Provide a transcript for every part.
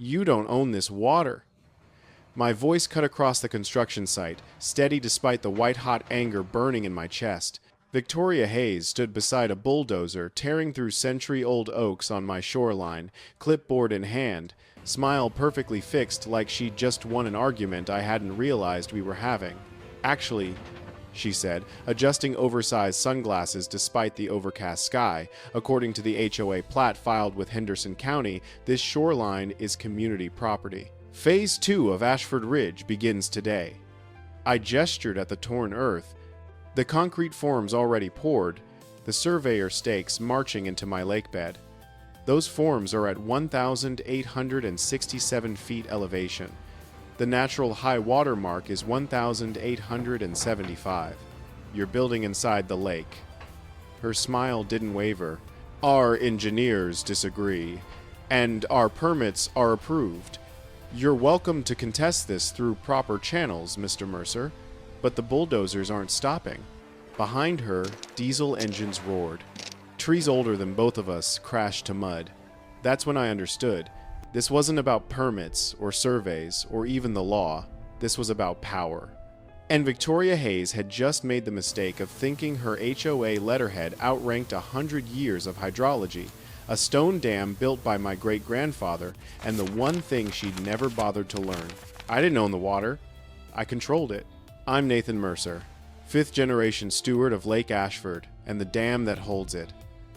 You don't own this water. My voice cut across the construction site, steady despite the white-hot anger burning in my chest. Victoria Hayes stood beside a bulldozer, tearing through century-old oaks on my shoreline, clipboard in hand, smile perfectly fixed like she'd just won an argument I hadn't realized we were having. Actually, she said, adjusting oversized sunglasses despite the overcast sky, according to the HOA plat filed with Henderson County, this shoreline is community property. Phase 2 of Ashford Ridge begins today. I gestured at the torn earth, the concrete forms already poured, the surveyor stakes marching into my lakebed. Those forms are at 1,867 feet elevation. The natural high water mark is 1,875. You're building inside the lake. Her smile didn't waver. Our engineers disagree, and our permits are approved. You're welcome to contest this through proper channels, Mr. Mercer, but the bulldozers aren't stopping. Behind her, diesel engines roared. Trees older than both of us crashed to mud. That's when I understood. This wasn't about permits or surveys or even the law. This was about power. And Victoria Hayes had just made the mistake of thinking her HOA letterhead outranked 100 years of hydrology, a stone dam built by my great-grandfather, and the one thing she'd never bothered to learn. I didn't own the water. I controlled it. I'm Nathan Mercer, fifth-generation steward of Lake Ashford and the dam that holds it.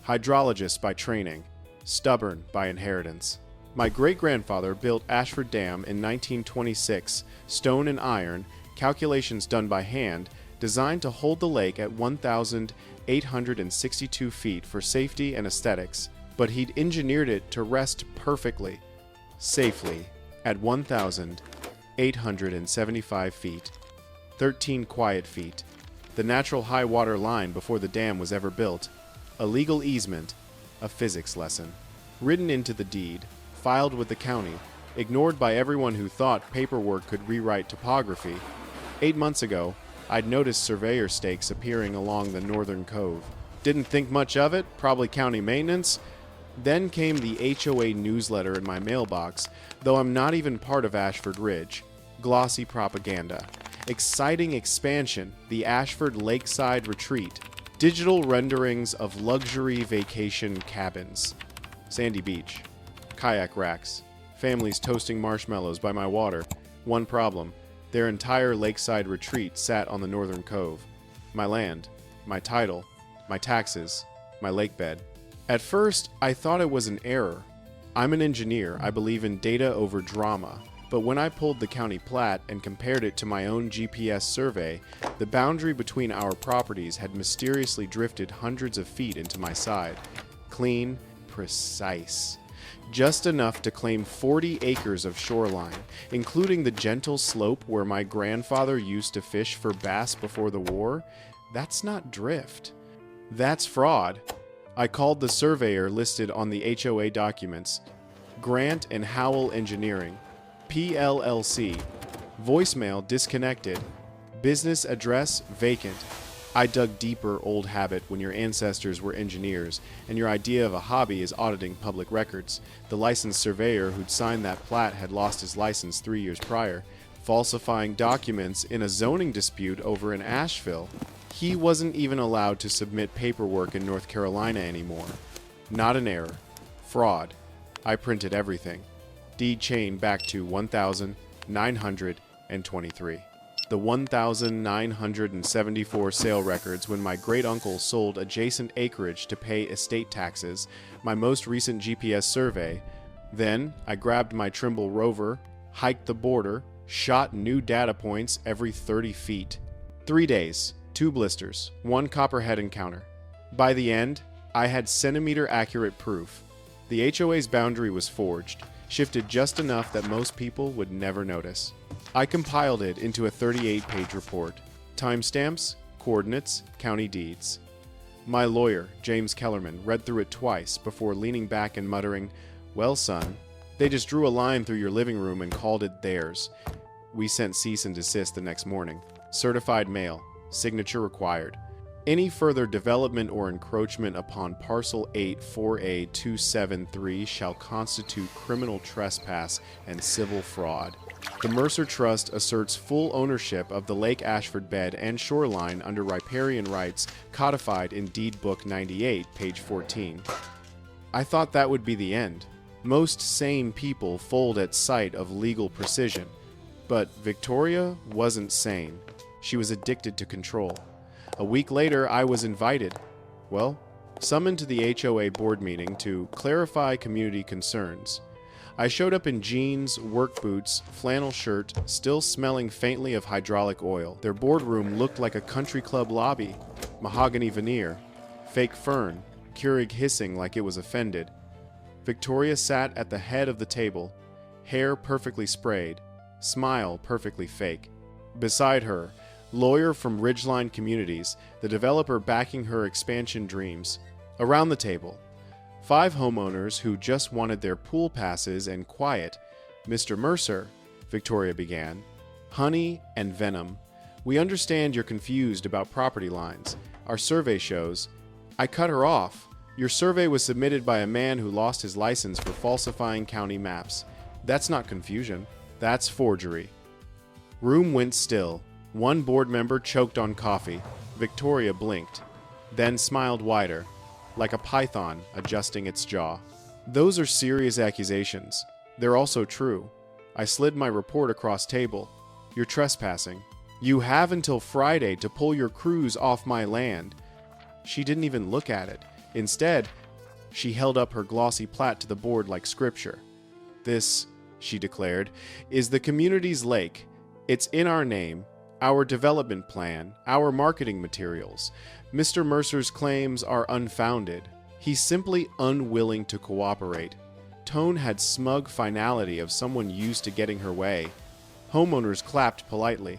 Hydrologist by training, stubborn by inheritance. My great-grandfather built Ashford Dam in 1926, stone and iron, calculations done by hand, designed to hold the lake at 1,862 feet for safety and aesthetics, but he'd engineered it to rest perfectly, safely, at 1,875 feet. 13 quiet feet. The natural high water line before the dam was ever built. A legal easement, a physics lesson. Written into the deed, filed with the county, ignored by everyone who thought paperwork could rewrite topography. 8 months ago, I'd noticed surveyor stakes appearing along the northern cove. Didn't think much of it, probably county maintenance. Then came the HOA newsletter in my mailbox, though I'm not even part of Ashford Ridge. Glossy propaganda. Exciting expansion, the Ashford Lakeside Retreat. Digital renderings of luxury vacation cabins. Sandy beach. Kayak racks. Families toasting marshmallows by my water. One problem. Their entire lakeside retreat sat on the northern cove. My land. My title. My taxes. My lakebed. At first, I thought it was an error. I'm an engineer. I believe in data over drama. But when I pulled the county plat and compared it to my own GPS survey, the boundary between our properties had mysteriously drifted hundreds of feet into my side. Clean, precise. Just enough to claim 40 acres of shoreline, including the gentle slope where my grandfather used to fish for bass before the war. That's not drift. That's fraud. I called the surveyor listed on the HOA documents. Grant and Howell Engineering. PLLC. Voicemail disconnected. Business address vacant. I dug deeper, old habit, when your ancestors were engineers, and your idea of a hobby is auditing public records. The licensed surveyor who'd signed that plat had lost his license 3 years prior, falsifying documents in a zoning dispute over in Asheville. He wasn't even allowed to submit paperwork in North Carolina anymore. Not an error. Fraud. I printed everything. Deed chain back to 1,923. The 1,974 sale records when my great-uncle sold adjacent acreage to pay estate taxes, my most recent GPS survey. Then, I grabbed my Trimble rover, hiked the border, shot new data points every 30 feet. 3 days. 2 blisters, 1 copperhead encounter. By the end, I had centimeter-accurate proof. The HOA's boundary was forged, shifted just enough that most people would never notice. I compiled it into a 38-page report. Timestamps, coordinates, county deeds. My lawyer, James Kellerman, read through it twice before leaning back and muttering, "Well, son, they just drew a line through your living room and called it theirs." We sent cease and desist the next morning. Certified mail. Signature required. Any further development or encroachment upon Parcel 8 4A 273 shall constitute criminal trespass and civil fraud. The Mercer Trust asserts full ownership of the Lake Ashford bed and shoreline under riparian rights codified in Deed Book 98, page 14. I thought that would be the end. Most sane people fold at sight of legal precision. But Victoria wasn't sane. She was addicted to control. A week later, I was invited, summoned to the HOA board meeting to clarify community concerns. I showed up in jeans, work boots, flannel shirt, still smelling faintly of hydraulic oil. Their boardroom looked like a country club lobby. Mahogany veneer, fake fern, Keurig hissing like it was offended. Victoria sat at the head of the table, hair perfectly sprayed, smile perfectly fake. Beside her, lawyer from Ridgeline Communities, the developer backing her expansion dreams. Around the table, 5 homeowners who just wanted their pool passes and quiet. Mr. Mercer, Victoria began, honey and venom. We understand you're confused about property lines. Our survey shows. I cut her off. Your survey was submitted by a man who lost his license for falsifying county maps. That's not confusion. That's forgery. Room went still. One board member choked on coffee. Victoria blinked, then smiled wider, like a python adjusting its jaw. Those are serious accusations. They're also true. I slid my report across table. You're trespassing. You have until Friday to pull your crews off my land. She didn't even look at it. Instead, she held up her glossy plat to the board like scripture. This, she declared, is the community's lake. It's in our name, our development plan, our marketing materials. Mr. Mercer's claims are unfounded. He's simply unwilling to cooperate. Tone had smug finality of someone used to getting her way. Homeowners clapped politely,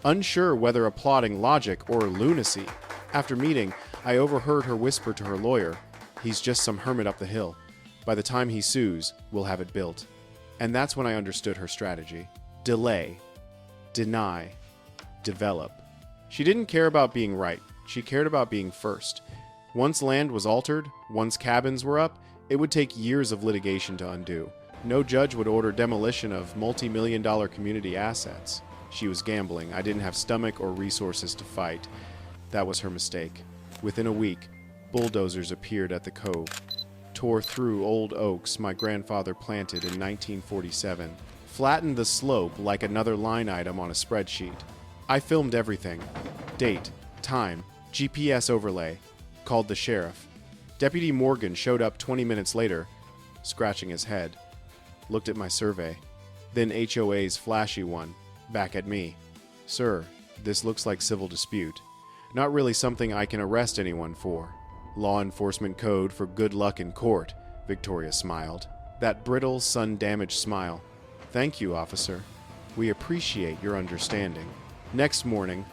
unsure whether applauding logic or lunacy. After meeting, I overheard her whisper to her lawyer, he's just some hermit up the hill. By the time he sues, we'll have it built. And that's when I understood her strategy. Delay. Deny. Develop. She didn't care about being right. She cared about being first. Once land was altered, once cabins were up, it would take years of litigation to undo. No judge would order demolition of multi-million-dollar community assets. She was gambling. I didn't have stomach or resources to fight. That was her mistake. Within a week, bulldozers appeared at the cove, tore through old oaks my grandfather planted in 1947, flattened the slope like another line item on a spreadsheet. I filmed everything. Date, time, GPS overlay. Called the sheriff. Deputy Morgan showed up 20 minutes later, scratching his head. Looked at my survey. Then HOA's flashy one, back at me. Sir, this looks like civil dispute. Not really something I can arrest anyone for. Law enforcement code for good luck in court, Victoria smiled. That brittle, sun-damaged smile. Thank you, officer. We appreciate your understanding. Next morning,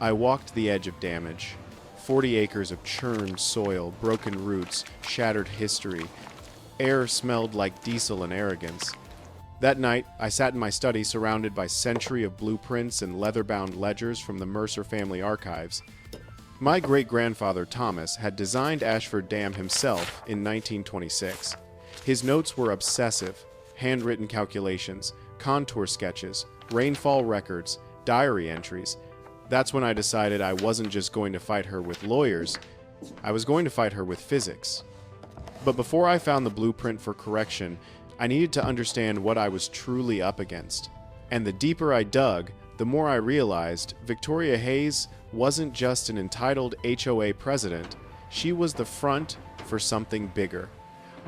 I walked the edge of damage. 40 acres of churned soil, broken roots, shattered history. Air smelled like diesel and arrogance. That night, I sat in my study surrounded by a century of blueprints and leather-bound ledgers from the Mercer family archives. My great-grandfather Thomas had designed Ashford Dam himself in 1926. His notes were obsessive, handwritten calculations, contour sketches, rainfall records, diary entries. That's when I decided I wasn't just going to fight her with lawyers, I was going to fight her with physics. But before I found the blueprint for correction, I needed to understand what I was truly up against. And the deeper I dug, the more I realized Victoria Hayes wasn't just an entitled HOA president, she was the front for something bigger.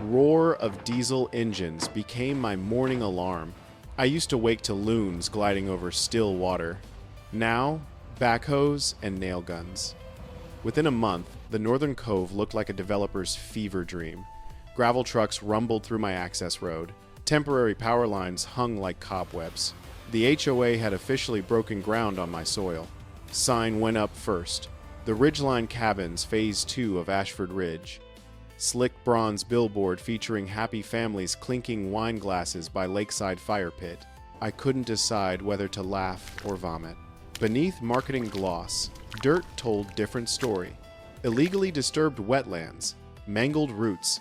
Roar of diesel engines became my morning alarm. I used to wake to loons gliding over still water. Now, backhoes and nail guns. Within a month, the Northern Cove looked like a developer's fever dream. Gravel trucks rumbled through my access road. Temporary power lines hung like cobwebs. The HOA had officially broken ground on my soil. Sign went up first. The Ridgeline Cabins, Phase 2 of Ashford Ridge. Slick bronze billboard featuring happy families clinking wine glasses by lakeside fire pit. I couldn't decide whether to laugh or vomit. Beneath marketing gloss, dirt told different story. Illegally disturbed wetlands, mangled roots,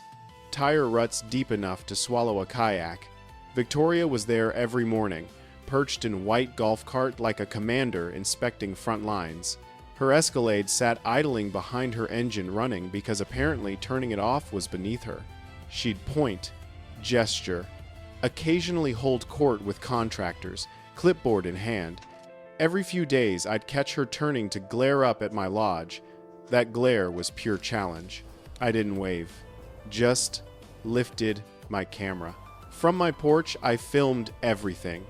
tire ruts deep enough to swallow a kayak. Victoria was there every morning, perched in white golf cart like a commander inspecting front lines. Her Escalade sat idling behind her engine running because apparently turning it off was beneath her. She'd point, gesture, occasionally hold court with contractors, clipboard in hand. Every few days I'd catch her turning to glare up at my lodge. That glare was pure challenge. I didn't wave, just lifted my camera. From my porch, I filmed everything.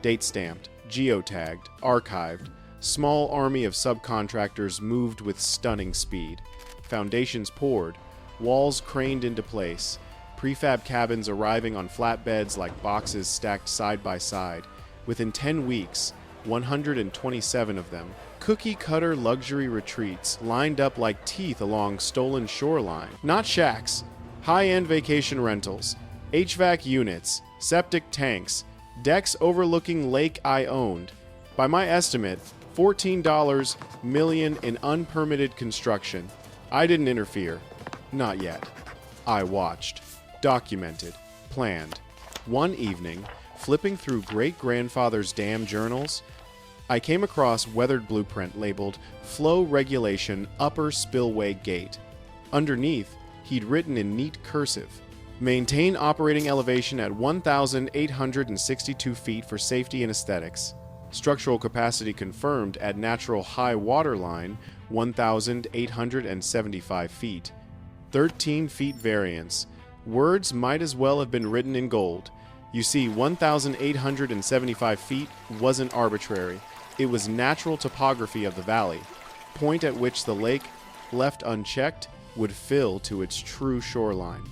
Date-stamped, geotagged, archived. Small army of subcontractors moved with stunning speed. Foundations poured, walls craned into place, prefab cabins arriving on flatbeds like boxes stacked side by side. Within 10 weeks, 127 of them, cookie-cutter luxury retreats lined up like teeth along stolen shoreline. Not shacks, high-end vacation rentals, HVAC units, septic tanks, decks overlooking lake I owned. By my estimate, $14 million in unpermitted construction. I didn't interfere. Not yet. I watched, documented, planned. One evening, flipping through great-grandfather's dam journals, I came across weathered blueprint labeled Flow Regulation Upper Spillway Gate. Underneath, he'd written in neat cursive, maintain operating elevation at 1,862 feet for safety and aesthetics. Structural capacity confirmed at natural high water line, 1,875 feet. 13 feet variance. Words might as well have been written in gold. You see, 1,875 feet wasn't arbitrary. It was natural topography of the valley, point at which the lake, left unchecked, would fill to its true shoreline.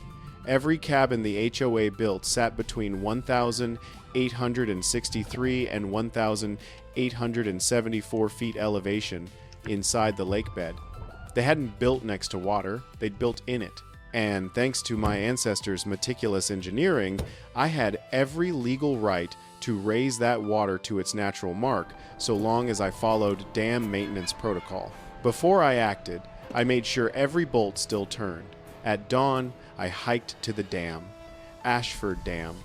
Every cabin the HOA built sat between 1,863 and 1,874 feet elevation inside the lake bed. They hadn't built next to water, they'd built in it. And thanks to my ancestors' meticulous engineering, I had every legal right to raise that water to its natural mark, so long as I followed dam maintenance protocol. Before I acted, I made sure every bolt still turned. At dawn, I hiked to the dam, Ashford Dam,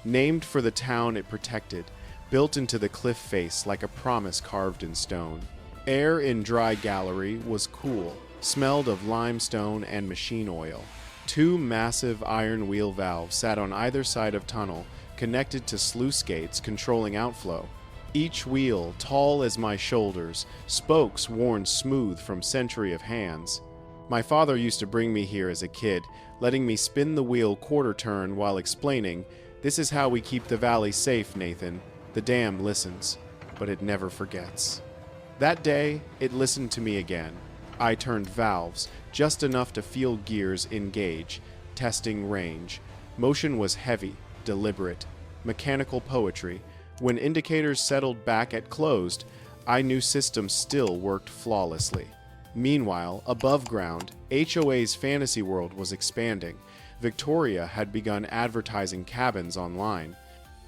named for the town it protected, built into the cliff face like a promise carved in stone. Air in dry gallery was cool, smelled of limestone and machine oil. Two massive iron wheel valves sat on either side of tunnel, connected to sluice gates controlling outflow. Each wheel, tall as my shoulders, spokes worn smooth from century of hands. My father used to bring me here as a kid, letting me spin the wheel quarter turn while explaining, "This is how we keep the valley safe, Nathan. The dam listens, but it never forgets." That day, it listened to me again. I turned valves, just enough to feel gears engage, testing range. Motion was heavy, deliberate, mechanical poetry. When indicators settled back at closed, I knew systems still worked flawlessly. Meanwhile, above ground, HOA's fantasy world was expanding. Victoria had begun advertising cabins online.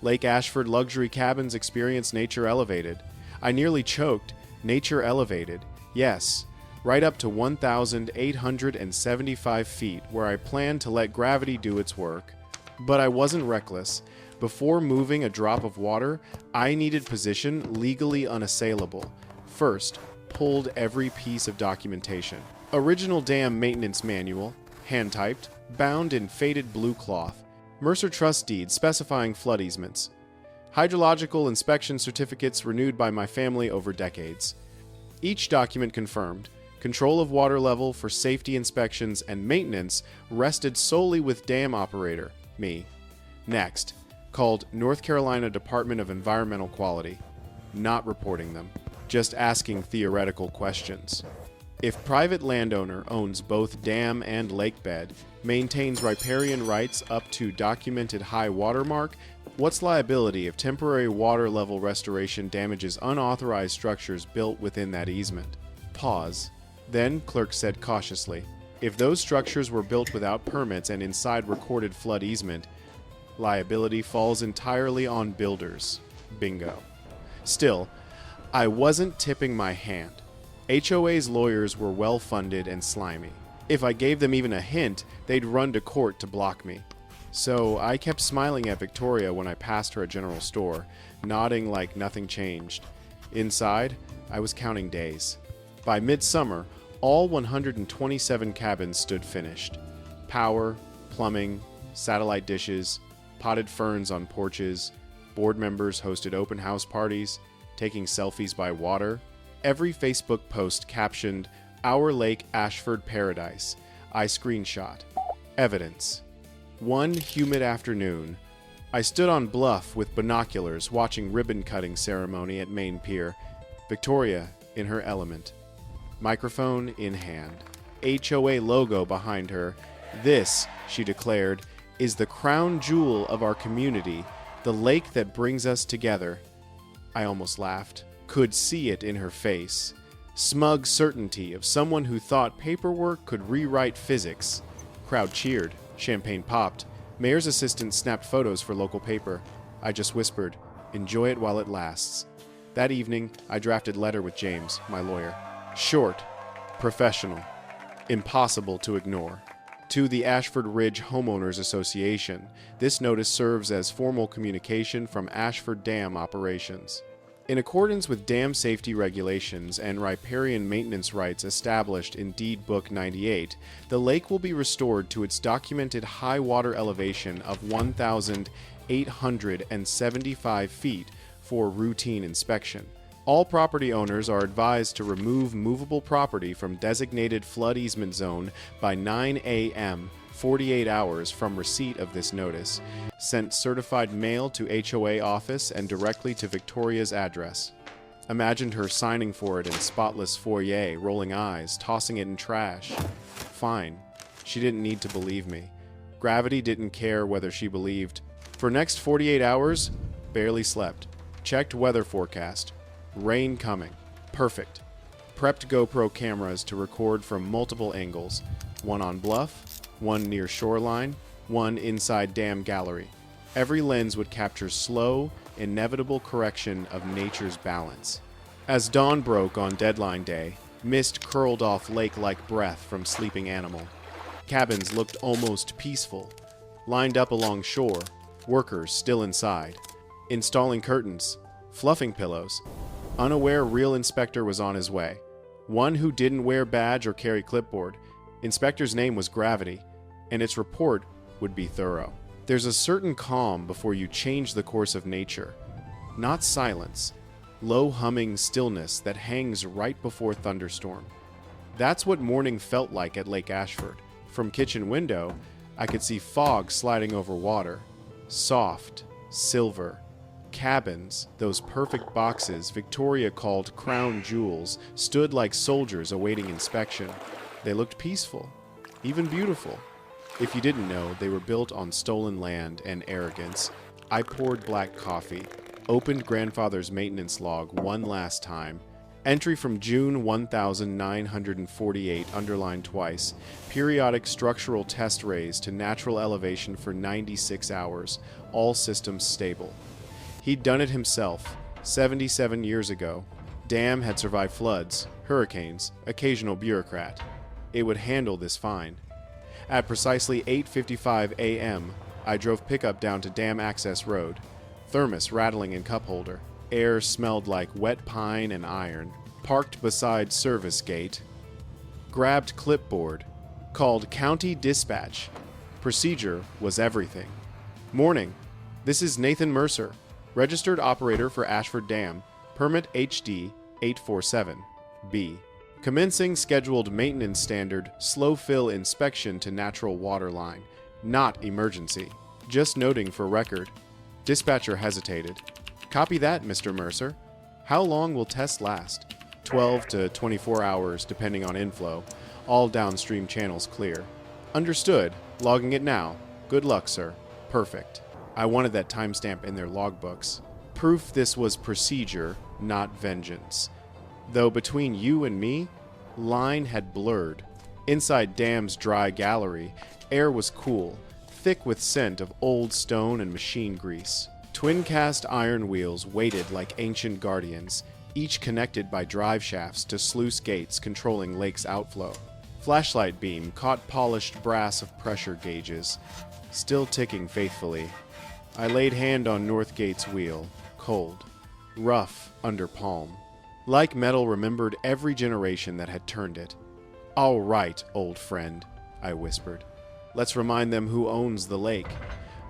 Lake Ashford luxury cabins experience nature elevated. I nearly choked. Nature elevated. Yes, right up to 1,875 feet, where I planned to let gravity do its work. But I wasn't reckless. Before moving a drop of water, I needed position legally unassailable. First, pulled every piece of documentation. Original dam maintenance manual, hand-typed, bound in faded blue cloth. Mercer trust deed specifying flood easements. Hydrological inspection certificates renewed by my family over decades. Each document confirmed. Control of water level for safety inspections and maintenance rested solely with dam operator, me. Next, called North Carolina Department of Environmental Quality. Not reporting them, just asking theoretical questions. If private landowner owns both dam and lake bed, maintains riparian rights up to documented high water mark, what's liability if temporary water level restoration damages unauthorized structures built within that easement? Pause. Then, clerk said cautiously, if those structures were built without permits and inside recorded flood easement, liability falls entirely on builders. Bingo. Still, I wasn't tipping my hand. HOA's lawyers were well-funded and slimy. If I gave them even a hint, they'd run to court to block me. So I kept smiling at Victoria when I passed her at General Store, nodding like nothing changed. Inside, I was counting days. By midsummer, all 127 cabins stood finished. Power, plumbing, satellite dishes, potted ferns on porches, board members hosted open house parties, taking selfies by water. Every Facebook post captioned, "Our Lake Ashford Paradise." I screenshot. Evidence. One humid afternoon, I stood on bluff with binoculars watching ribbon-cutting ceremony at Main Pier, Victoria in her element. Microphone in hand. HOA logo behind her. "This," she declared, "is the crown jewel of our community, the lake that brings us together." I almost laughed. Could see it in her face. Smug certainty of someone who thought paperwork could rewrite physics. Crowd cheered. Champagne popped. Mayor's assistant snapped photos for local paper. I just whispered, "Enjoy it while it lasts." That evening, I drafted letter with James, my lawyer. Short, professional, impossible to ignore. To the Ashford Ridge Homeowners Association, this notice serves as formal communication from Ashford Dam operations. In accordance with dam safety regulations and riparian maintenance rights established in Deed Book 98, the lake will be restored to its documented high water elevation of 1,875 feet for routine inspection. All property owners are advised to remove movable property from designated flood easement zone by 9 a.m. 48 hours from receipt of this notice, sent certified mail to HOA office and directly to Victoria's address. Imagined her signing for it in spotless foyer, rolling eyes, tossing it in trash. Fine. She didn't need to believe me. Gravity didn't care whether she believed. For next 48 hours, barely slept. Checked weather forecast. Rain coming. Perfect. Prepped GoPro cameras to record from multiple angles. One on bluff, one near shoreline, one inside dam gallery. Every lens would capture slow, inevitable correction of nature's balance. As dawn broke on deadline day, mist curled off lake-like breath from sleeping animal. Cabins looked almost peaceful. Lined up along shore, workers still inside. Installing curtains, fluffing pillows. Unaware real inspector was on his way. One who didn't wear badge or carry clipboard. Inspector's name was Gravity, and its report would be thorough. There's a certain calm before you change the course of nature. Not silence, low humming stillness that hangs right before thunderstorm. That's what morning felt like at Lake Ashford. From kitchen window, I could see fog sliding over water. Soft, silver. Cabins, those perfect boxes Victoria called crown jewels, stood like soldiers awaiting inspection. They looked peaceful, even beautiful. If you didn't know, they were built on stolen land and arrogance. I poured black coffee, opened grandfather's maintenance log one last time. Entry from June 1948, underlined twice. Periodic structural test raise to natural elevation for 96 hours. All systems stable. He'd done it himself, 77 years ago. Dam had survived floods, hurricanes, occasional bureaucrat. It would handle this fine. At precisely 8:55 a.m., I drove pickup down to Dam Access Road. Thermos rattling in cup holder. Air smelled like wet pine and iron. Parked beside service gate. Grabbed clipboard. Called County Dispatch. Procedure was everything. Morning. This is Nathan Mercer, registered operator for Ashford Dam. Permit HD 847B. Commencing scheduled maintenance standard slow fill inspection to natural water line. Not emergency. Just noting for record. Dispatcher hesitated. Copy that, Mr. Mercer. How long will test last? 12 to 24 hours, depending on inflow. All downstream channels clear. Understood. Logging it now. Good luck, sir. Perfect. I wanted that timestamp in their logbooks. Proof this was procedure, not vengeance. Though between you and me, line had blurred. Inside Dam's dry gallery, air was cool, thick with scent of old stone and machine grease. Twin cast iron wheels waited like ancient guardians. each connected by drive shafts to sluice gates controlling lake's outflow. Flashlight beam caught polished brass of pressure gauges, still ticking faithfully. I laid hand on North Gate's wheel, cold, rough under palm. Like metal remembered every generation that had turned it. "All right, old friend," I whispered. "Let's remind them who owns the lake."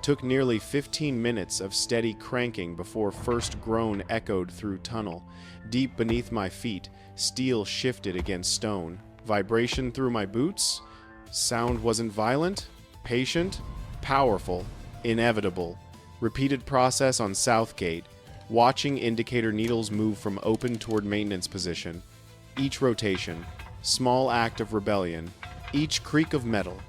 Took nearly 15 minutes of steady cranking before first groan echoed through tunnel. Deep beneath my feet, steel shifted against stone. Vibration through my boots? Sound wasn't violent, patient, powerful, inevitable. Repeated process on South Gate, watching indicator needles move from open toward maintenance position. Each rotation, small act of rebellion. Each creak of metal,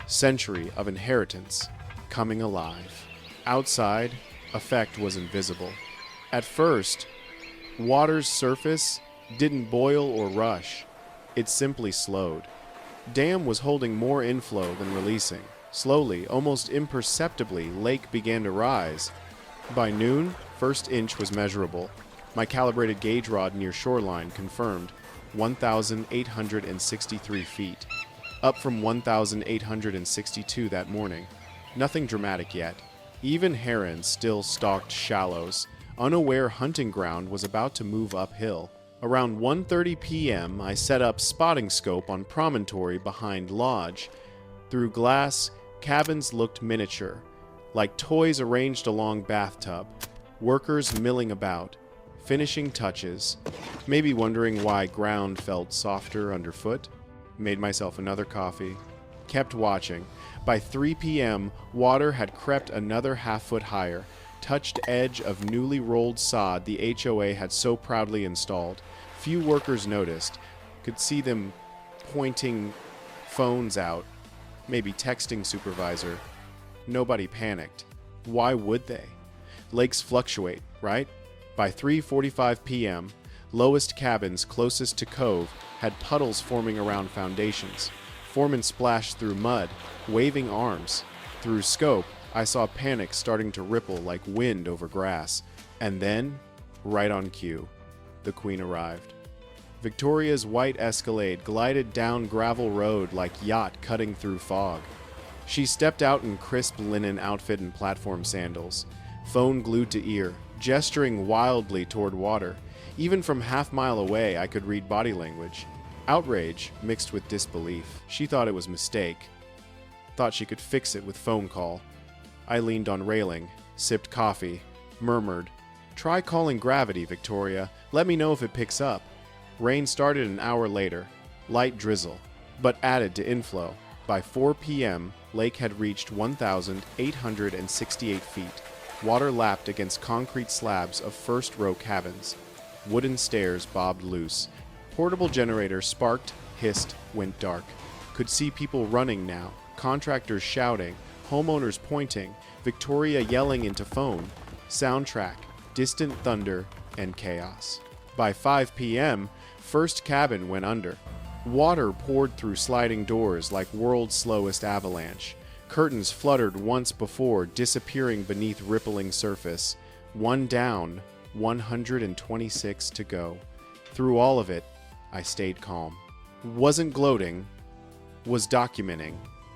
century of inheritance, coming alive. Outside, effect was invisible. At first, water's surface didn't boil or rush. It simply slowed. Dam was holding more inflow than releasing. Slowly, almost imperceptibly, lake began to rise. By noon, first inch was measurable. My calibrated gauge rod near shoreline confirmed 1,863 feet, up from 1,862 that morning. Nothing dramatic yet. Even herons still stalked shallows. Unaware hunting ground was about to move uphill. Around 1:30 p.m., I set up spotting scope on promontory behind lodge. Through glass, cabins looked miniature, like toys arranged along bathtub. Workers milling about, finishing touches, maybe wondering why ground felt softer underfoot. Made myself another coffee. Kept watching. By 3 p.m., water had crept another half-foot higher, touched edge of newly rolled sod the HOA had so proudly installed. Few workers noticed, could see them pointing phones out, maybe texting supervisor. Nobody panicked. Why would they? Lakes fluctuate, right? By 3:45 p.m., lowest cabins closest to cove had puddles forming around foundations. Foremen splashed through mud, waving arms. Through scope, I saw panic starting to ripple like wind over grass. And then, right on cue, the Queen arrived. Victoria's white Escalade glided down gravel road like yacht cutting through fog. She stepped out in crisp linen outfit and platform sandals, phone glued to ear, gesturing wildly toward water. Even from half-mile away, I could read body language. Outrage mixed with disbelief. She thought it was mistake. Thought she could fix it with phone call. I leaned on railing, sipped coffee, murmured, "Try calling Gravity, Victoria. Let me know if it picks up." Rain started an hour later. Light drizzle, but added to inflow. By 4 p.m., lake had reached 1,868 feet. Water lapped against concrete slabs of first-row cabins. Wooden stairs bobbed loose. Portable generator sparked, hissed, went dark. Could see people running now, contractors shouting, homeowners pointing, Victoria yelling into phone. Soundtrack, distant thunder, and chaos. By 5 p.m., first cabin went under. Water poured through sliding doors like world's slowest avalanche. Curtains fluttered once before, disappearing beneath rippling surface. One down, 126 to go. Through all of it, I stayed calm. Wasn't gloating, was documenting.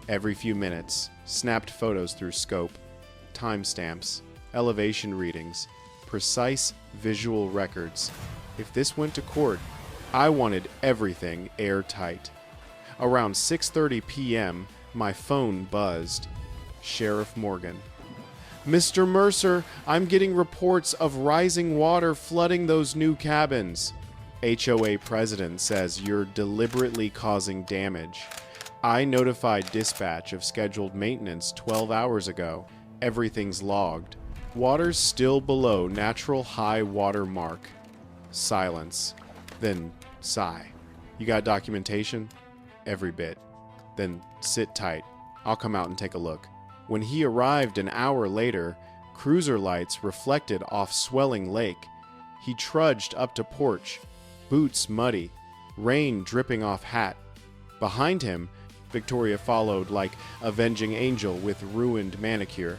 Every few minutes, snapped photos through scope, timestamps, elevation readings, precise visual records. If this went to court, I wanted everything airtight. Around 6:30 p.m., my phone buzzed. Sheriff Morgan. "Mr. Mercer, I'm getting reports of rising water flooding those new cabins." HOA president says you're deliberately causing damage. I notified dispatch of scheduled maintenance 12 hours ago. Everything's logged. Water's still below natural high water mark. Silence. Then sigh. "You got documentation?" "Every bit." "Then sit tight. I'll come out and take a look." When he arrived an hour later, cruiser lights reflected off swelling lake. He trudged up to porch, boots muddy, rain dripping off hat. Behind him, Victoria followed like avenging angel with ruined manicure.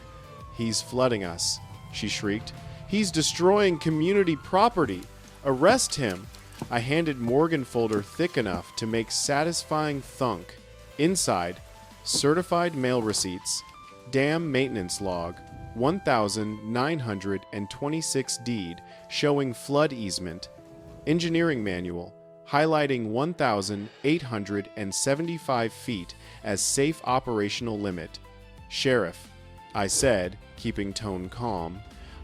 "He's flooding us," she shrieked. "He's destroying community property. Arrest him! I handed Morgan folder thick enough to make satisfying thunk. Inside, certified mail receipts, dam maintenance log, 1,926 deed showing flood easement, engineering manual highlighting 1,875 feet as safe operational limit. Sheriff, I said, keeping tone calm,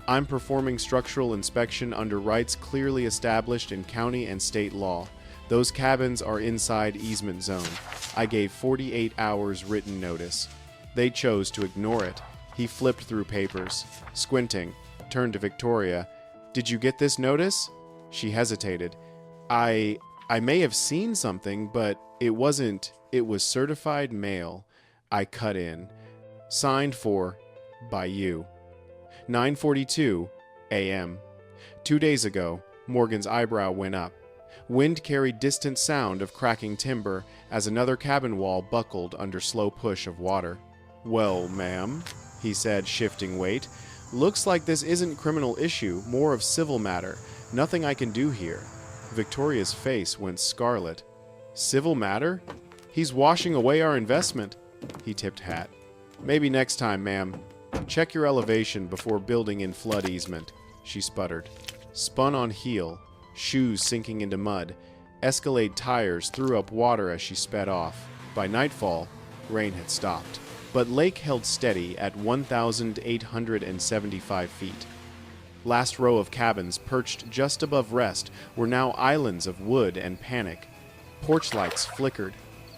I'm performing structural inspection under rights clearly established in county and state law. Those cabins are inside easement zone. I gave 48 hours written notice. They chose to ignore it. He flipped through papers, squinting, turned to Victoria. Did you get this notice? She hesitated. I may have seen something, but it wasn't. It was certified mail. I cut in. Signed for, by you. 9:42 a.m. 2 days ago, Morgan's eyebrow went up. Wind carried distant sound of cracking timber as another cabin wall buckled under slow push of water. Well, ma'am, he said, shifting weight. Looks like this isn't criminal issue, more of civil matter. Nothing I can do here. Victoria's face went scarlet. Civil matter? He's washing away our investment. He tipped hat. Maybe next time, ma'am. Check your elevation before building in flood easement, she sputtered. Spun on heel, shoes sinking into mud. Escalade tires threw up water as she sped off. By nightfall, rain had stopped. But lake held steady at 1,875 feet. Last row of cabins perched just above rest were now islands of wood and panic. Porch lights flickered,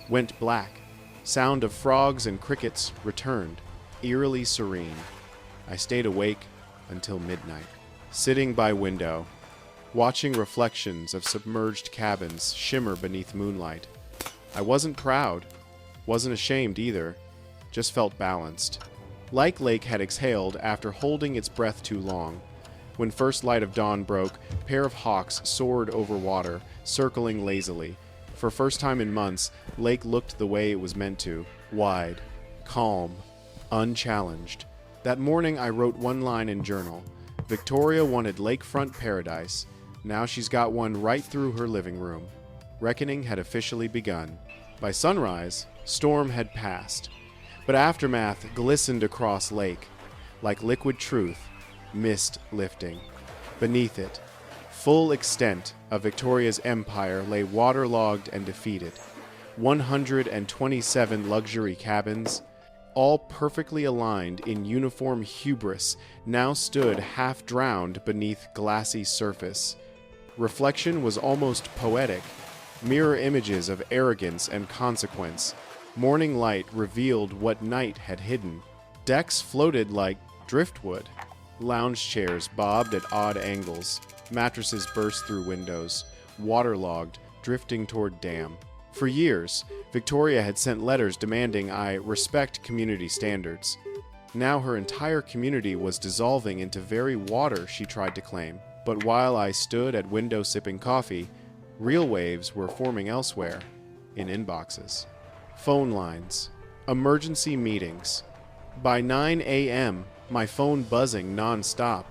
went black. Sound of frogs and crickets returned, eerily serene. I stayed awake until midnight, sitting by window, watching reflections of submerged cabins shimmer beneath moonlight. I wasn't proud, wasn't ashamed either, just felt balanced. Like Lake had exhaled after holding its breath too long. When first light of dawn broke, a pair of hawks soared over water, circling lazily. For first time in months, Lake looked the way it was meant to, wide, calm, unchallenged. That morning I wrote one line in journal. Victoria wanted lakefront paradise. Now she's got one right through her living room. Reckoning had officially begun. By sunrise, storm had passed. But aftermath glistened across Lake. Like liquid truth, mist lifting. Beneath it, full extent of Victoria's empire lay waterlogged and defeated. 127 luxury cabins, all perfectly aligned in uniform hubris, now stood half-drowned beneath glassy surface. Reflection was almost poetic, mirror images of arrogance and consequence. Morning light revealed what night had hidden. Decks floated like driftwood. Lounge chairs bobbed at odd angles. Mattresses burst through windows, waterlogged, drifting toward dam. For years, Victoria had sent letters demanding I respect community standards. Now her entire community was dissolving into very water, she tried to claim. But while I stood at window sipping coffee, real waves were forming elsewhere, in inboxes. Phone lines. Emergency meetings. By 9 a.m., my phone buzzing non-stop.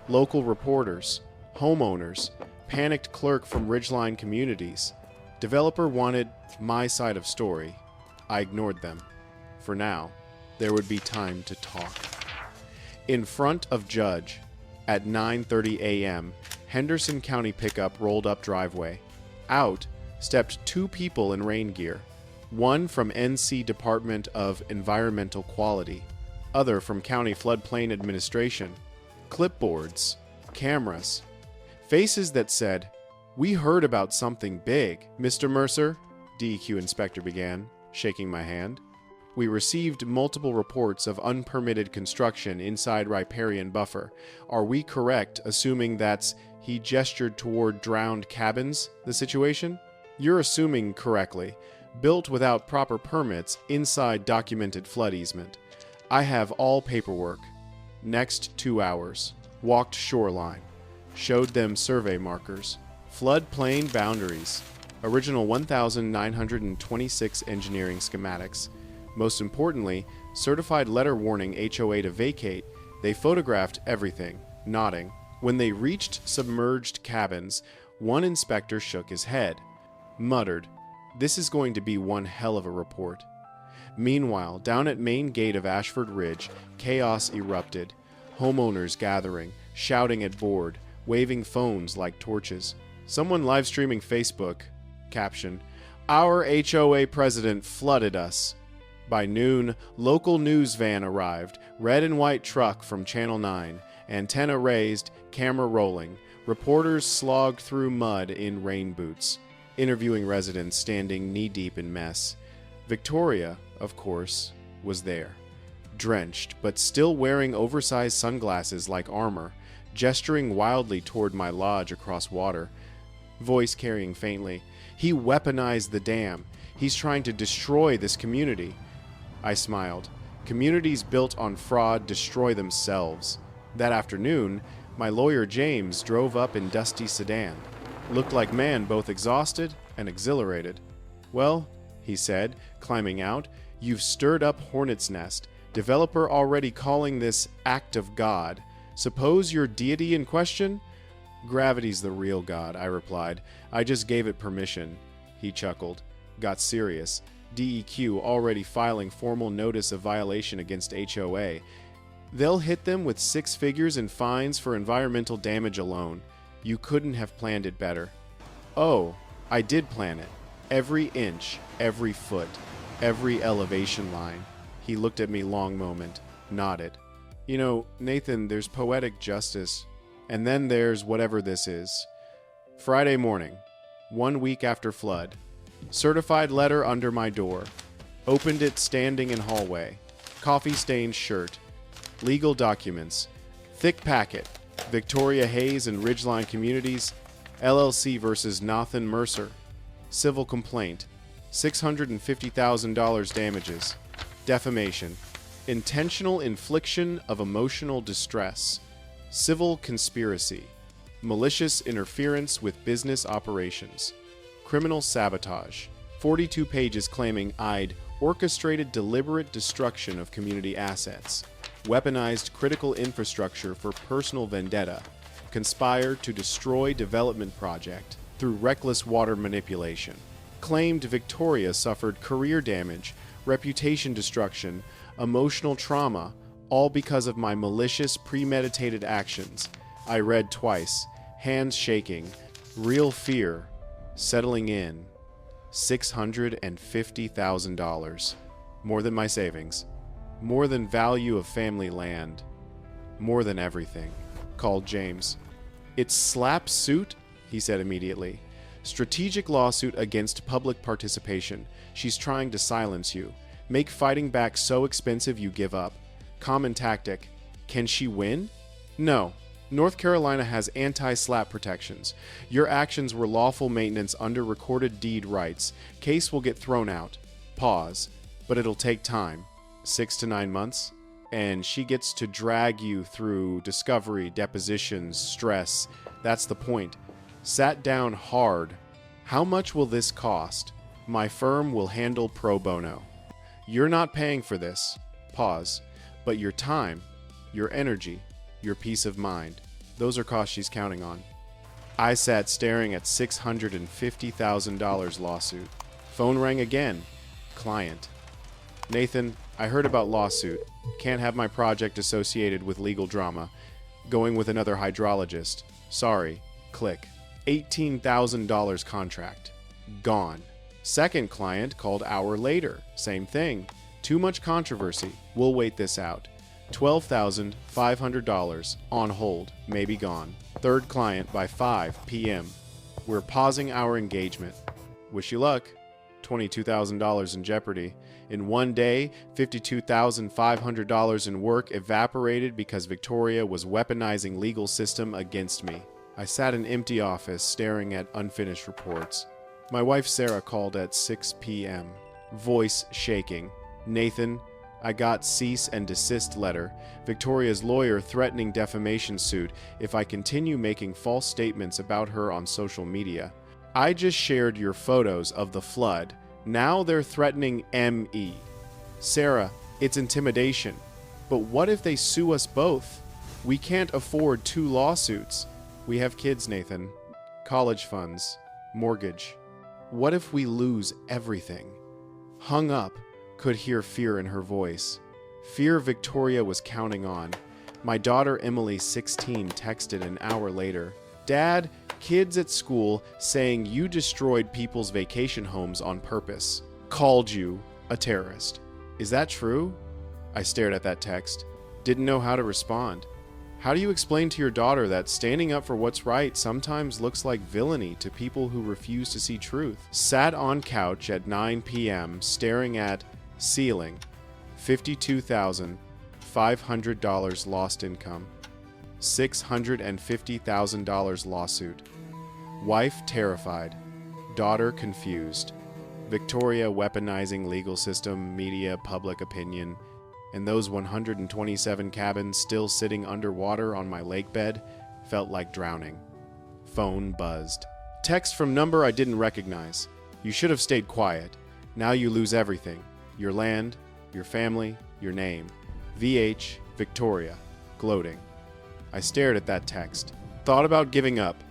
Local reporters, homeowners, panicked clerk from Ridgeline Communities. Developer wanted my side of story. I ignored them. For now, there would be time to talk. In front of Judge, at 9:30 a.m., Henderson County pickup rolled up driveway. Out stepped two people in rain gear. One from NC Department of Environmental Quality, other from County Floodplain Administration. Clipboards, cameras, faces that said, "We heard about something big, Mr. Mercer," DEQ inspector began, shaking my hand. "We received multiple reports of unpermitted construction inside riparian buffer. Are we correct assuming that's," he gestured toward drowned cabins, "the situation?" "You're assuming correctly. Built without proper permits inside documented flood easement. I have all paperwork. Next 2 hours. Walked shoreline. Showed them survey markers. Floodplain boundaries. Original 1,926 engineering schematics. Most importantly, certified letter warning HOA to vacate. They photographed everything, nodding. When they reached submerged cabins, one inspector shook his head, muttered, "This is going to be one hell of a report." Meanwhile, down at main gate of Ashford Ridge, chaos erupted. Homeowners gathering, shouting at board, waving phones like torches. Someone live streaming Facebook. Caption, "Our HOA president flooded us." By noon, local news van arrived, red and white truck from Channel 9, antenna raised, camera rolling. Reporters slogged through mud in rain boots, interviewing residents standing knee-deep in mess. Victoria, of course, was there, drenched but still wearing oversized sunglasses like armor, gesturing wildly toward my lodge across water, voice carrying faintly, "He weaponized the dam. He's trying to destroy this community." I smiled. Communities built on fraud destroy themselves. That afternoon, my lawyer James drove up in dusty sedan. Looked like man both exhausted and exhilarated. "Well," he said, climbing out, "you've stirred up hornet's nest. Developer already calling this act of God. Suppose your deity in question?" "Gravity's the real God," I replied. "I just gave it permission." He chuckled. Got serious. DEQ already filing formal notice of violation against HOA. They'll hit them with 6 figures in fines for environmental damage alone. You couldn't have planned it better. Oh, I did plan it. Every inch, every foot, every elevation line. He looked at me long moment, nodded. "You know, Nathan, there's poetic justice. And then there's whatever this is." Friday morning, 1 week after flood. Certified letter under my door. Opened it standing in hallway. Coffee-stained shirt. Legal documents. Thick packet. Victoria Hayes and Ridgeline Communities, LLC versus Nathan Mercer. Civil complaint. $650,000 damages. Defamation. Intentional infliction of emotional distress. Civil conspiracy. Malicious interference with business operations. Criminal sabotage. 42 pages claiming I'd orchestrated deliberate destruction of community assets, weaponized critical infrastructure for personal vendetta, conspired to destroy development project through reckless water manipulation, claimed Victoria suffered career damage, reputation destruction, emotional trauma, all because of my malicious, premeditated actions. I read twice, hands shaking, real fear settling in. $650,000. More than my savings. More than value of family land. More than everything. Called James. "It's slap suit," he said immediately. "Strategic lawsuit against public participation. She's trying to silence you. Make fighting back so expensive you give up. Common tactic. Can she win? No. North Carolina has anti-slap protections. Your actions were lawful maintenance under recorded deed rights. Case will get thrown out. Pause. But it'll take time. 6 to 9 months. And she gets to drag you through discovery, depositions, stress. That's the point. Sat down hard. How much will this cost? My firm will handle pro bono. You're not paying for this. Pause. But your time, your energy, your peace of mind. Those are costs she's counting on." I sat staring at $650,000 lawsuit. Phone rang again. Client. "Nathan, I heard about lawsuit. Can't have my project associated with legal drama. Going with another hydrologist. Sorry. Click. $18,000 contract. Gone. Second client called hour later. Same thing. Too much controversy. We'll wait this out. $12,500 on hold, maybe gone. Third client by 5 p.m. We're pausing our engagement. Wish you luck. $22,000 in jeopardy. In one day, $52,500 in work evaporated because Victoria was weaponizing legal system against me. I sat in empty office staring at unfinished reports. My wife Sarah called at 6 p.m. Voice shaking. "Nathan, I got cease and desist letter. Victoria's lawyer threatening defamation suit if I continue making false statements about her on social media. I just shared your photos of the flood. Now they're threatening ME. Sarah, it's intimidation. But what if they sue us both? We can't afford 2 lawsuits. We have kids, Nathan. College funds. Mortgage. What if we lose everything? Hung up, could hear fear in her voice. Fear Victoria was counting on. My daughter Emily, 16, texted an hour later. Dad, kids at school saying you destroyed people's vacation homes on purpose. Called you a terrorist. Is that true? I stared at that text. Didn't know how to respond. How do you explain to your daughter that standing up for what's right sometimes looks like villainy to people who refuse to see truth? Sat on couch at 9 p.m. staring at ceiling. $52,500 lost income. $650,000 lawsuit. Wife terrified. Daughter confused. Victoria weaponizing legal system, media, public opinion. And those 127 cabins still sitting underwater on my lake bed felt like drowning. Phone buzzed. Text from number I didn't recognize. You should have stayed quiet. Now you lose everything. Your land, your family, your name. VH, Victoria. Gloating. I stared at that text. Thought about giving up.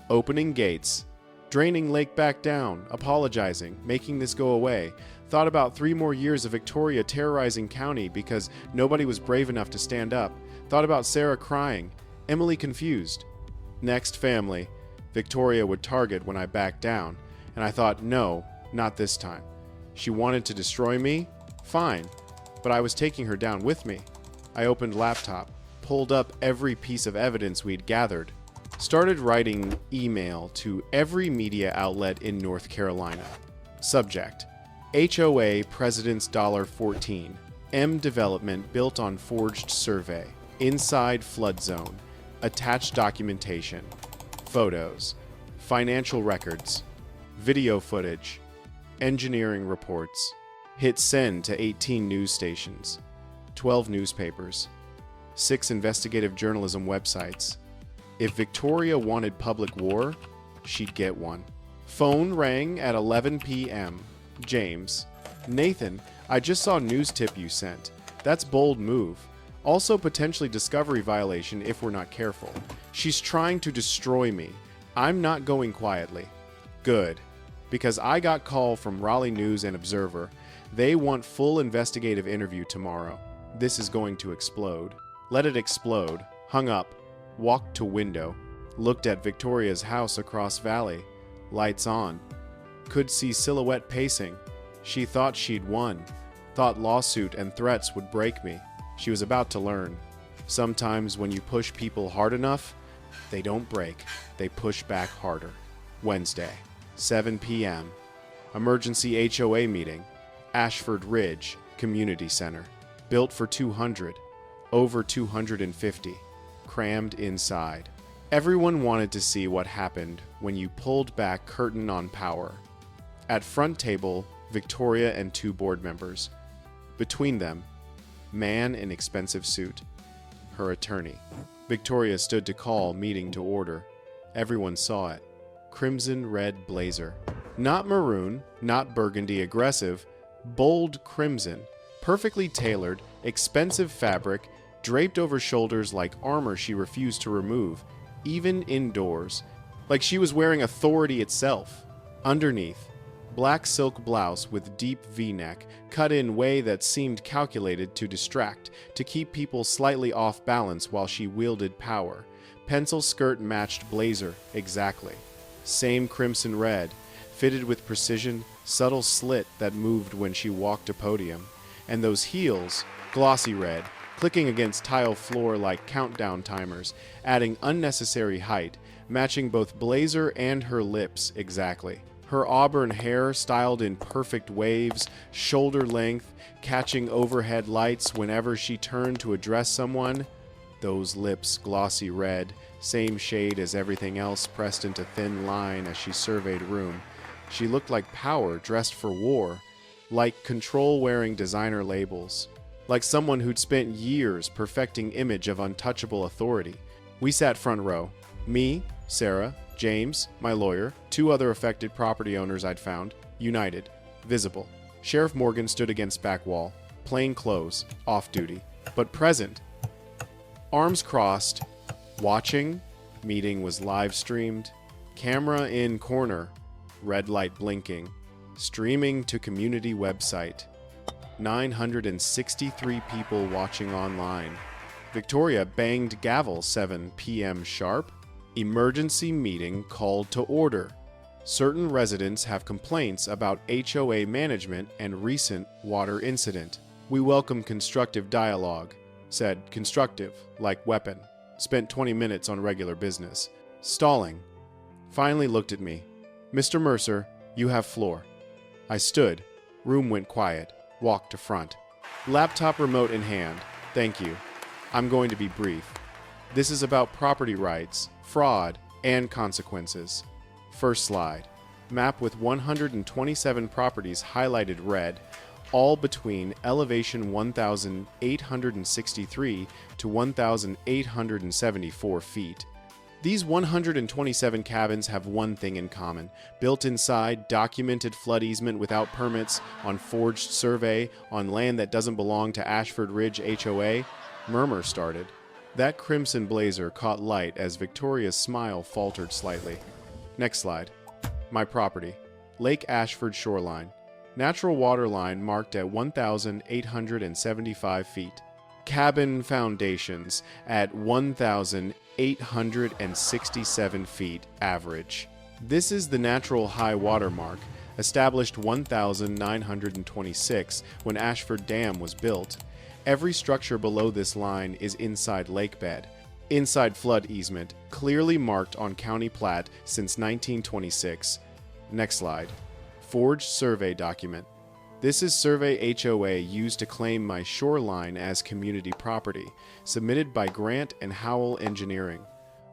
Opening gates. Draining lake back down. Apologizing. Making this go away. Thought about 3 more years of Victoria terrorizing county because nobody was brave enough to stand up. Thought about Sarah crying. Emily confused. Next family. Victoria would target when I backed down. And I thought, no, not this time. She wanted to destroy me? Fine. But I was taking her down with me. I opened laptop. Pulled up every piece of evidence we'd gathered. Started writing email to every media outlet in North Carolina. Subject. HOA President's $14. M development built on forged survey. Inside flood zone. Attached documentation. Photos. Financial records. Video footage. Engineering reports. Hit send to 18 news stations. 12 newspapers. 6 investigative journalism websites. If Victoria wanted public war, she'd get one. Phone rang at 11 p.m. James. Nathan, I just saw news tip you sent. That's bold move. Also potentially discovery violation if we're not careful. She's trying to destroy me. I'm not going quietly. Good. Because I got call from Raleigh News and Observer. They want full investigative interview tomorrow. This is going to explode. Let it explode. Hung up. Walked to window. Looked at Victoria's house across valley. Lights on. Could see silhouette pacing. She thought she'd won. Thought lawsuit and threats would break me. She was about to learn. Sometimes when you push people hard enough, they don't break. They push back harder. Wednesday, 7 p.m. Emergency HOA meeting. Ashford Ridge Community Center. Built for 200. Over 250. Crammed inside. Everyone wanted to see what happened when you pulled back curtain on power. At front table, Victoria and 2 board members. Between them, man in expensive suit. Her attorney. Victoria stood to call meeting to order. Everyone saw it. Crimson red blazer. Not maroon, not burgundy aggressive, bold crimson. Perfectly tailored, expensive fabric, draped over shoulders like armor she refused to remove, even indoors. Like she was wearing authority itself. Underneath, black silk blouse with deep V-neck, cut in way that seemed calculated to distract, to keep people slightly off balance while she wielded power. Pencil skirt matched blazer, exactly. Same crimson red, fitted with precision, subtle slit that moved when she walked a podium. And those heels, glossy red, clicking against tile floor like countdown timers, adding unnecessary height, matching both blazer and her lips exactly. Her auburn hair styled in perfect waves, shoulder length, catching overhead lights whenever she turned to address someone. Those lips glossy red, same shade as everything else pressed into thin line as she surveyed room. She looked like power dressed for war, like control wearing designer labels, like someone who'd spent years perfecting image of untouchable authority. We sat front row. Me, Sarah, James, my lawyer, 2 other affected property owners I'd found, united, visible. Sheriff Morgan stood against back wall, plain clothes, off duty, but present. Arms crossed. Watching. Meeting was live streamed. Camera in corner. Red light blinking. Streaming to community website. 963 people watching online. Victoria banged gavel 7 p.m. sharp. Emergency meeting called to order. Certain residents have complaints about HOA management and recent water incident. We welcome constructive dialogue. Said constructive, like weapon. Spent 20 minutes on regular business. Stalling. Finally looked at me. Mr. Mercer, you have floor. I stood. Room went quiet. Walked to front. Laptop remote in hand. Thank you. I'm going to be brief. This is about property rights, fraud, and consequences. First slide. Map with 127 properties highlighted red, all between elevation 1,863 to 1,874 feet. These 127 cabins have one thing in common. Built inside, documented flood easement without permits, on forged survey, on land that doesn't belong to Ashford Ridge HOA. Murmur started. That crimson blazer caught light as Victoria's smile faltered slightly. Next slide. My property. Lake Ashford shoreline. Natural water line marked at 1,875 feet. Cabin foundations at 1,867 feet average. This is the natural high water mark, established 1,926 when Ashford Dam was built. Every structure below this line is inside lake bed. Inside flood easement, clearly marked on county plat since 1926. Next slide. Forged survey document. This is survey HOA used to claim my shoreline as community property, submitted by Grant and Howell Engineering.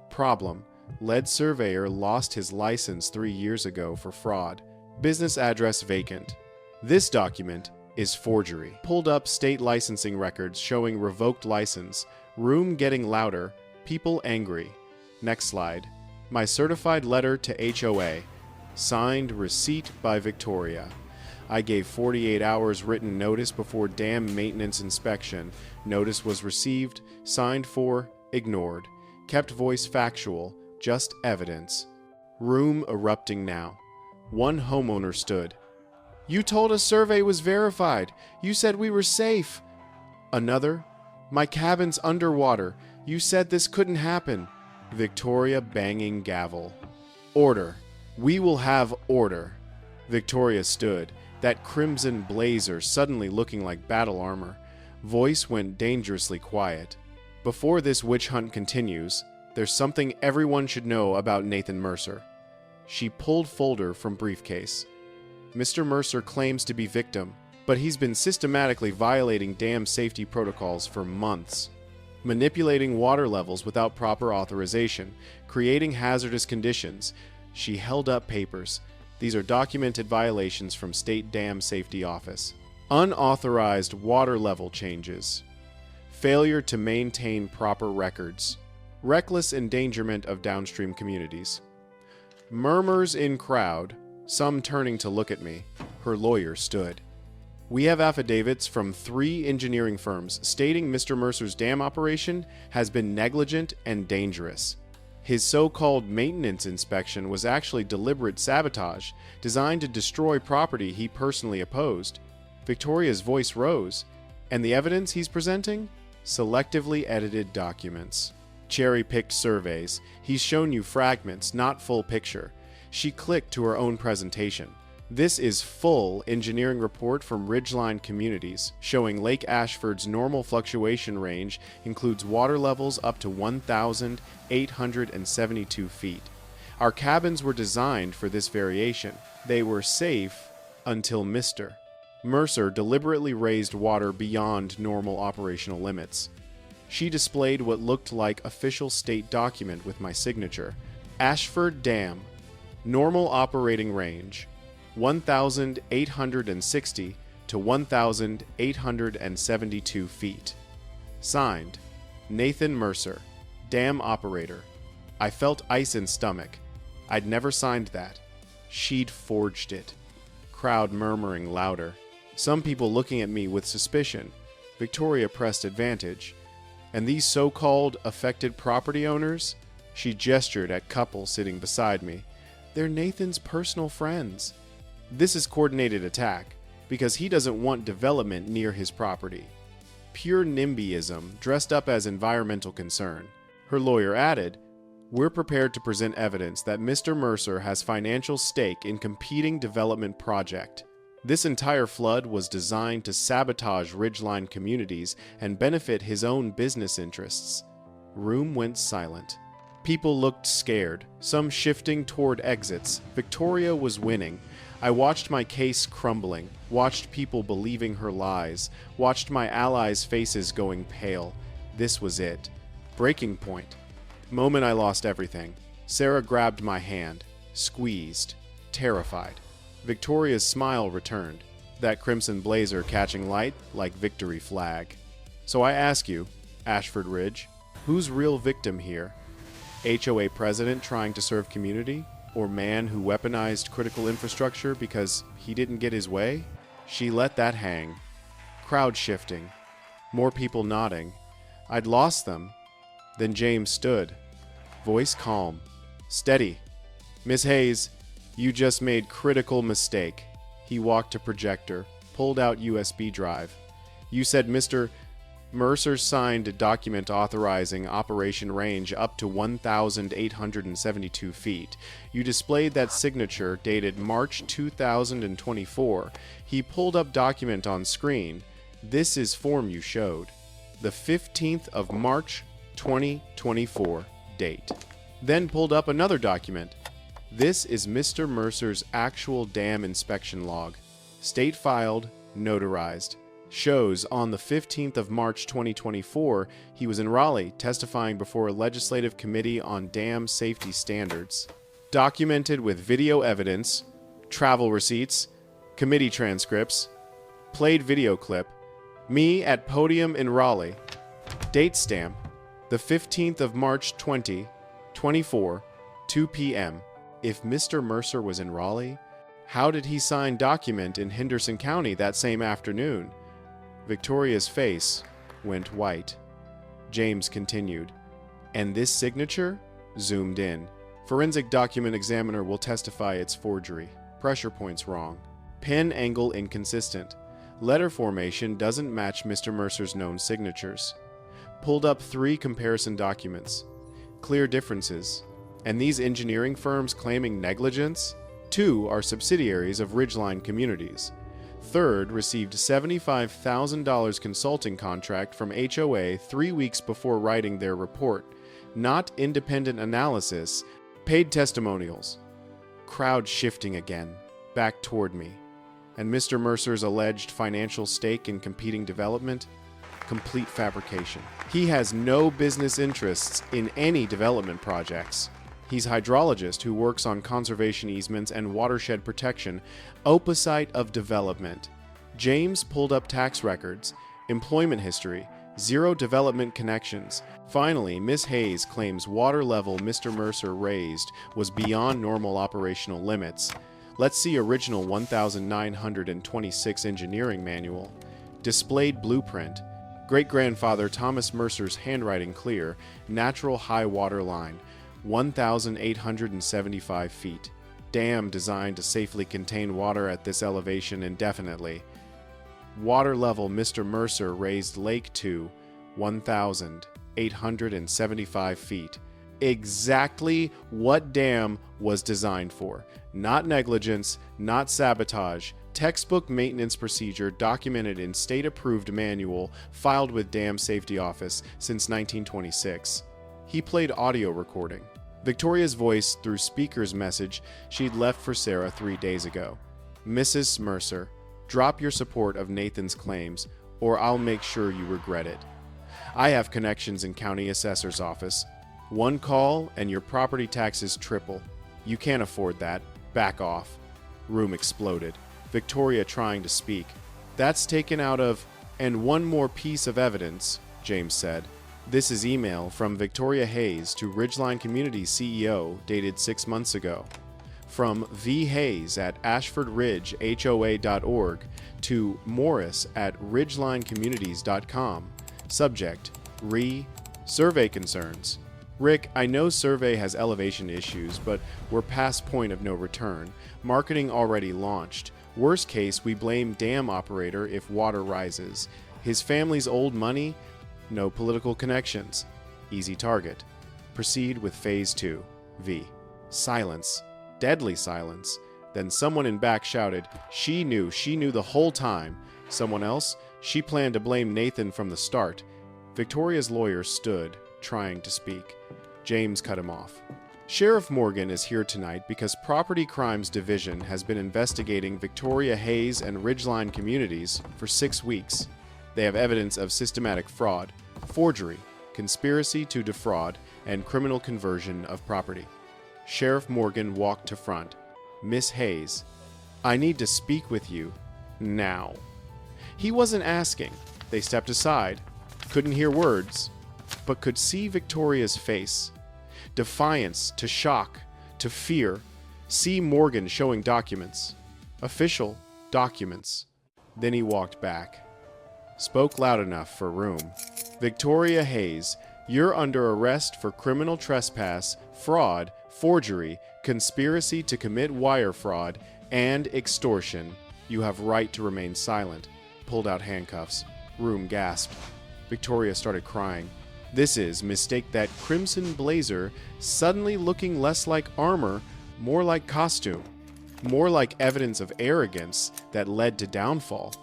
Problem: lead surveyor lost his license 3 years ago for fraud. Business address vacant. This document is forgery. Pulled up state licensing records showing revoked license. Room getting louder. People angry. Next slide. My certified letter to HOA. Signed receipt by Victoria. I gave 48 hours written notice before dam maintenance inspection. Notice was received, signed for, ignored. Kept voice factual, just evidence. Room erupting now. One homeowner stood. You told us survey was verified. You said we were safe. Another. My cabin's underwater. You said this couldn't happen. Victoria banging gavel. Order. We will have order. Victoria stood, that crimson blazer suddenly looking like battle armor. Voice went dangerously quiet. Before this witch hunt continues, there's something everyone should know about Nathan Mercer. She pulled folder from briefcase. Mr. Mercer claims to be victim, but he's been systematically violating dam safety protocols for months. Manipulating water levels without proper authorization, creating hazardous conditions. She held up papers. These are documented violations from State Dam Safety Office. Unauthorized water level changes. Failure to maintain proper records. Reckless endangerment of downstream communities. Murmurs in crowd, some turning to look at me. Her lawyer stood. We have affidavits from 3 engineering firms stating Mr. Mercer's dam operation has been negligent and dangerous. His so-called maintenance inspection was actually deliberate sabotage, designed to destroy property he personally opposed. Victoria's voice rose. And the evidence he's presenting? Selectively edited documents. Cherry-picked surveys. He's shown you fragments, not full picture. She clicked to her own presentation. This is full engineering report from Ridgeline Communities, showing Lake Ashford's normal fluctuation range includes water levels up to 1,872 feet. Our cabins were designed for this variation. They were safe until Mr. Mercer deliberately raised water beyond normal operational limits. She displayed what looked like official state document with my signature. Ashford Dam, normal operating range, 1,860 to 1,872 feet. Signed, Nathan Mercer, Dam Operator. I felt ice in stomach. I'd never signed that. She'd forged it. Crowd murmuring louder. Some people looking at me with suspicion. Victoria pressed advantage. And these so-called affected property owners? She gestured at couple sitting beside me. They're Nathan's personal friends. This is coordinated attack because he doesn't want development near his property. Pure NIMBYism dressed up as environmental concern. Her lawyer added, "We're prepared to present evidence that Mr. Mercer has financial stake in competing development project. This entire flood was designed to sabotage ridgeline communities and benefit his own business interests." Room went silent. People looked scared, some shifting toward exits. Victoria was winning. I watched my case crumbling, watched people believing her lies, watched my allies' faces going pale. This was it. Breaking point. Moment I lost everything. Sarah grabbed my hand, squeezed, terrified. Victoria's smile returned, that crimson blazer catching light like victory flag. "So I ask you, Ashford Ridge, who's real victim here? HOA president trying to serve community? Or man who weaponized critical infrastructure because he didn't get his way?" She let that hang. Crowd shifting. More people nodding. I'd lost them. Then James stood. Voice calm. "Steady. Miss Hayes, you just made critical mistake." He walked to projector, pulled out USB drive. "You said Mr. Mercer signed a document authorizing operation range up to 1,872 feet. You displayed that signature dated March 2024. He pulled up document on screen. This is form you showed. The 15th of March 2024 date. Then pulled up another document. This is Mr. Mercer's actual dam inspection log. State filed, notarized. Shows on the 15th of March 2024, he was in Raleigh testifying before a legislative committee on dam safety standards. Documented with video evidence, travel receipts, committee transcripts, played video clip, me at podium in Raleigh. Date stamp, the 15th of March 2024, 2 p.m. If Mr. Mercer was in Raleigh, how did he sign document in Henderson County that same afternoon? Victoria's face went white. James continued. "And this signature?" Zoomed in. "Forensic document examiner will testify it's forgery. Pressure points wrong. Pen angle inconsistent. Letter formation doesn't match Mr. Mercer's known signatures." Pulled up 3 comparison documents. Clear differences. And these engineering firms claiming negligence? 2 are subsidiaries of Ridgeline Communities. Third received $75,000 consulting contract from HOA 3 weeks before writing their report. Not independent analysis, paid testimonials. Crowd shifting again, back toward me. And Mr. Mercer's alleged financial stake in competing development? Complete fabrication. He has no business interests in any development projects. He's hydrologist who works on conservation easements and watershed protection, opposite of development. James pulled up tax records, employment history, 0 development connections. Finally, Miss Hayes claims water level Mr. Mercer raised was beyond normal operational limits. Let's see original 1926 engineering manual. Displayed blueprint. Great-grandfather Thomas Mercer's handwriting clear, natural high water line. 1,875 feet. Dam designed to safely contain water at this elevation indefinitely. Water level Mr. Mercer raised lake to 1,875 feet. Exactly what dam was designed for. Not negligence, not sabotage. Textbook maintenance procedure documented in state-approved manual filed with Dam Safety Office since 1926. He played audio recording. Victoria's voice through speaker's message she'd left for Sarah 3 days ago. "Mrs. Mercer, drop your support of Nathan's claims, or I'll make sure you regret it. I have connections in county assessor's office. 1 call and your property taxes triple. You can't afford that. Back off." Room exploded. Victoria trying to speak. "That's taken out of..." "And one more piece of evidence," James said. This is email from Victoria Hayes to Ridgeline Communities CEO dated 6 months ago. From V. Hayes at ashfordridgehoa.org to Morris at ridgelinecommunities.com. Subject: Survey concerns. Rick, I know survey has elevation issues, but we're past point of no return. Marketing already launched. Worst case, we blame dam operator if water rises. His family's old money? No political connections. Easy target. Proceed with phase 2. V. Silence. Deadly silence. Then someone in back shouted, she knew the whole time. Someone else? She planned to blame Nathan from the start. Victoria's lawyer stood, trying to speak. James cut him off. Sheriff Morgan is here tonight because Property Crimes Division has been investigating Victoria Hayes and Ridgeline communities for 6 weeks. They have evidence of systematic fraud, forgery, conspiracy to defraud, and criminal conversion of property. Sheriff Morgan walked to front. Miss Hayes, I need to speak with you now. He wasn't asking. They stepped aside. Couldn't hear words, but could see Victoria's face. Defiance to shock to fear. See Morgan showing documents. Official documents. Then he walked back. Spoke loud enough for room. Victoria Hayes, you're under arrest for criminal trespass, fraud, forgery, conspiracy to commit wire fraud, and extortion. You have right to remain silent. Pulled out handcuffs. Room gasped. Victoria started crying. This is mistake that crimson blazer suddenly looking less like armor, more like costume, more like evidence of arrogance that led to downfall.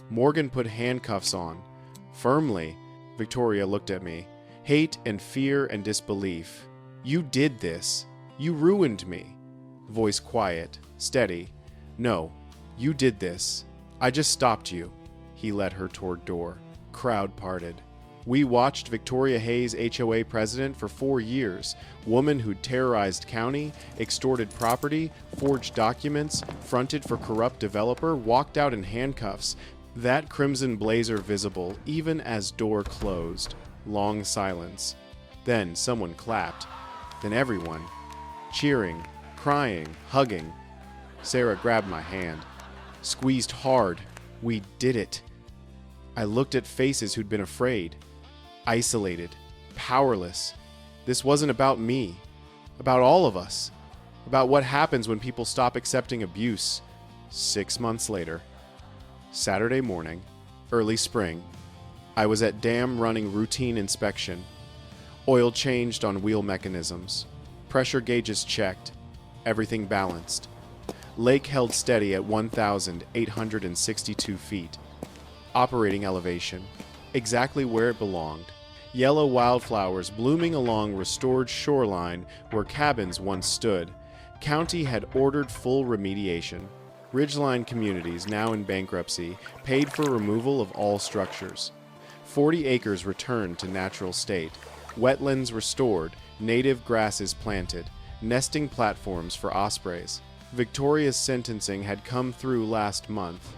Morgan put handcuffs on. Firmly, Victoria looked at me. Hate and fear and disbelief. You did this. You ruined me. Voice quiet, steady. No, you did this. I just stopped you. He led her toward door. Crowd parted. We watched Victoria Hayes, HOA president, for 4 years. Woman who'd terrorized county, extorted property, forged documents, fronted for corrupt developer, walked out in handcuffs. That crimson blazer visible, even as door closed. Long silence. Then someone clapped. Then everyone. Cheering, crying, hugging. Sarah grabbed my hand. Squeezed hard. We did it. I looked at faces who'd been afraid. Isolated, powerless. This wasn't about me, about all of us, about what happens when people stop accepting abuse. 6 months later, Saturday morning, early spring, I was at dam running routine inspection. Oil changed on wheel mechanisms, pressure gauges checked, everything balanced. Lake held steady at 1,862 feet. Operating elevation, exactly where it belonged. Yellow wildflowers blooming along restored shoreline where cabins once stood. County had ordered full remediation. Ridgeline communities, now in bankruptcy, paid for removal of all structures. 40 acres returned to natural state. Wetlands restored, native grasses planted, nesting platforms for ospreys. Victoria's sentencing had come through last month.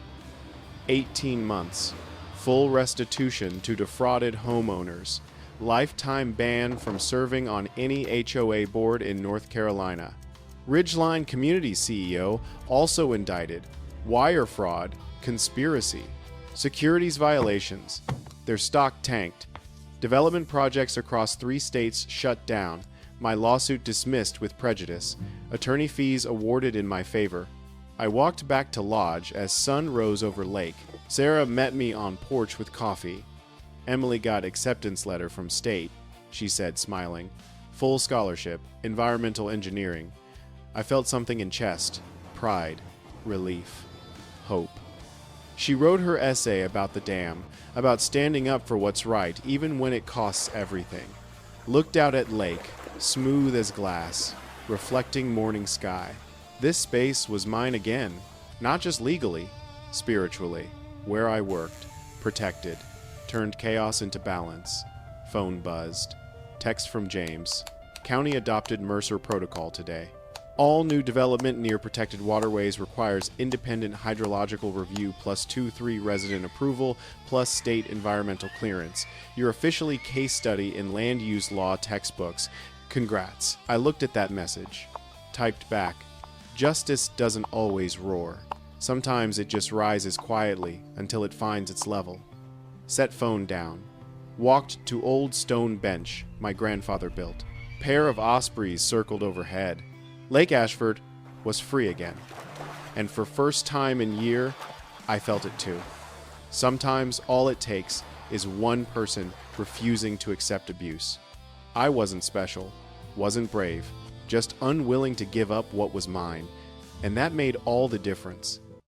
18 months. Full restitution to defrauded homeowners. Lifetime ban from serving on any HOA board in North Carolina. Ridgeline Community CEO also indicted. Wire fraud, conspiracy, securities violations. Their stock tanked. Development projects across 3 states shut down. My lawsuit dismissed with prejudice. Attorney fees awarded in my favor. I walked back to lodge as sun rose over lake. Sarah met me on porch with coffee. Emily got acceptance letter from state, she said, smiling. Full scholarship, environmental engineering. I felt something in chest, pride, relief, hope. She wrote her essay about the dam, about standing up for what's right, even when it costs everything. Looked out at lake, smooth as glass, reflecting morning sky. This space was mine again, not just legally, spiritually. Where I worked, protected, turned chaos into balance. Phone buzzed. Text from James. County adopted Mercer Protocol today. All new development near protected waterways requires independent hydrological review plus 2-3 resident approval plus state environmental clearance. You're officially case study in land use law textbooks. Congrats. I looked at that message. Typed back. Justice doesn't always roar. Sometimes it just rises quietly until it finds its level. Set phone down. Walked to old stone bench my grandfather built. Pair of ospreys circled overhead. Lake Ashford was free again. And for first time in year, I felt it too. Sometimes all it takes is one person refusing to accept abuse. I wasn't special, wasn't brave, just unwilling to give up what was mine, and that made all the difference.